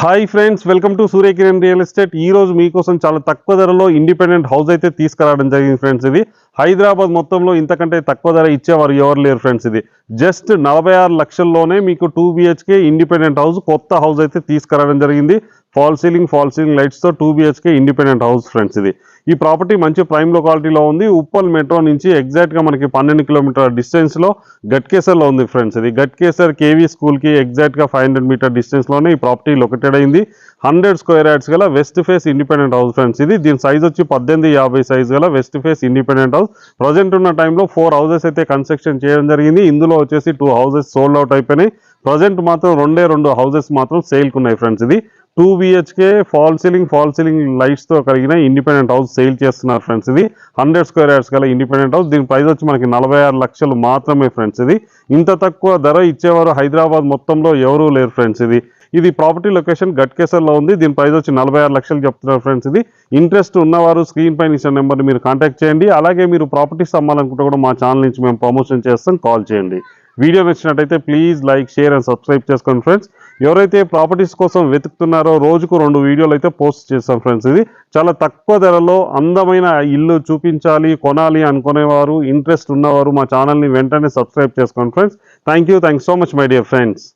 Hi friends, welcome to Surya Kiran real estate. ఈ రోజు మీకోసం చాలా తక్కువ ధరలో ఇండిపెండెంట్ హౌస్ అయితే తీసుకురావడం జరిగింది ఫ్రెండ్స్. ఇది హైదరాబాద్ మొత్తంలో ఇంతకంటే తక్కువ ధర ఇచ్చేవారు ఎవరు లేరు ఫ్రెండ్స్. ఇది జస్ట్ 46 లక్షల్లోనే మీకు 2 BHK ఇండిపెండెంట్ హౌస్, కొత్త హౌస్ అయితే తీసుకురావడం జరిగింది. ఫాల్ సీలింగ్ లైట్స్తో 2 BHK ఇండిపెండెంట్ హౌస్ ఫ్రెండ్స్. ఇది ఈ ప్రాపర్టీ మంచి ప్రైమ్ లొకాలిటీలో ఉంది. ఉప్పల్ మెట్రో నుంచి ఎగ్జాక్ట్గా మనకి 12 కిలోమీటర్ డిస్టెన్స్లో గట్కేసర్లో ఉంది ఫ్రెండ్స్. ఇది గట్కేసర్ కేవీ స్కూల్కి ఎగ్జాక్ట్గా 500 మీటర్ డిస్టెన్స్లోనే ఈ ప్రాపర్టీ లొకేటెడ్ అయింది. 100 స్క్వేర్ యార్డ్స్ గల west face independent house friends. ఇది దీని సైజ్ వచ్చి 1850 సైజ్ గల west face independent house. Present ఉన్న టైంలో 4 హౌసెస్ అయితే కన్స్ట్రక్షన్ చేయడం జరిగింది. ఇందులో వచ్చేసి 2 హౌసెస్ సోల్డ్ అవుట్ అయిపోయినాయి. ప్రజెంట్ మాత్రం 2 హౌసెస్ మాత్రం సేల్కి ఉన్నాయి ఫ్రెండ్స్. ఇది 2 BHK ఫాల్ సీలింగ్ లైట్స్తో కలిగిన ఇండిపెండెంట్ హౌస్ సేల్ చేస్తున్నారు ఫ్రెండ్స్. ఇది 100 స్క్వేర్ యార్డ్స్ గల ఇండిపెండెంట్ హౌస్. దీని ప్రైస్ వచ్చి మనకి 46 లక్షలు మాత్రమే ఫ్రెండ్స్. ఇది ఇంత తక్కువ ధర ఇచ్చేవారు హైదరాబాద్ మొత్తంలో ఎవరూ లేరు ఫ్రెండ్స్. ఇది ప్రాపర్టీ లొకేషన్ గట్కేసర్లో ఉంది. దీని ప్రైస్ వచ్చి 46 లక్షలు చెప్తున్నారు ఫ్రెండ్స్. ఇది ఇంట్రెస్ట్ ఉన్నవారు స్క్రీన్ పైన ఇచ్చిన నెంబర్ని మీరు కాంటాక్ట్ చేయండి. అలాగే మీరు ప్రాపర్టీస్ అమ్మాలనుకుంటే కూడా మా ఛానల్ నుంచి మేము ప్రమోషన్ చేస్తాం, కాల్ చేయండి. వీడియో నచ్చినట్టయితే please like, share and subscribe చేసుకోండి ఫ్రెండ్స్. ఎవరైతే ప్రాపర్టీస్ కోసం వెతుకుతున్నారో రోజుకు 2 వీడియోలు అయితే పోస్ట్ చేస్తాం ఫ్రెండ్స్. ఇది చాలా తక్కువ ధరలో అందమైన ఇల్లు చూపించాలి, కొనాలి అనుకునేవారు, ఇంట్రెస్ట్ ఉన్నవారు మా ఛానల్ని వెంటనే సబ్స్క్రైబ్ చేసుకోండి friends. Thank you so much my dear friends.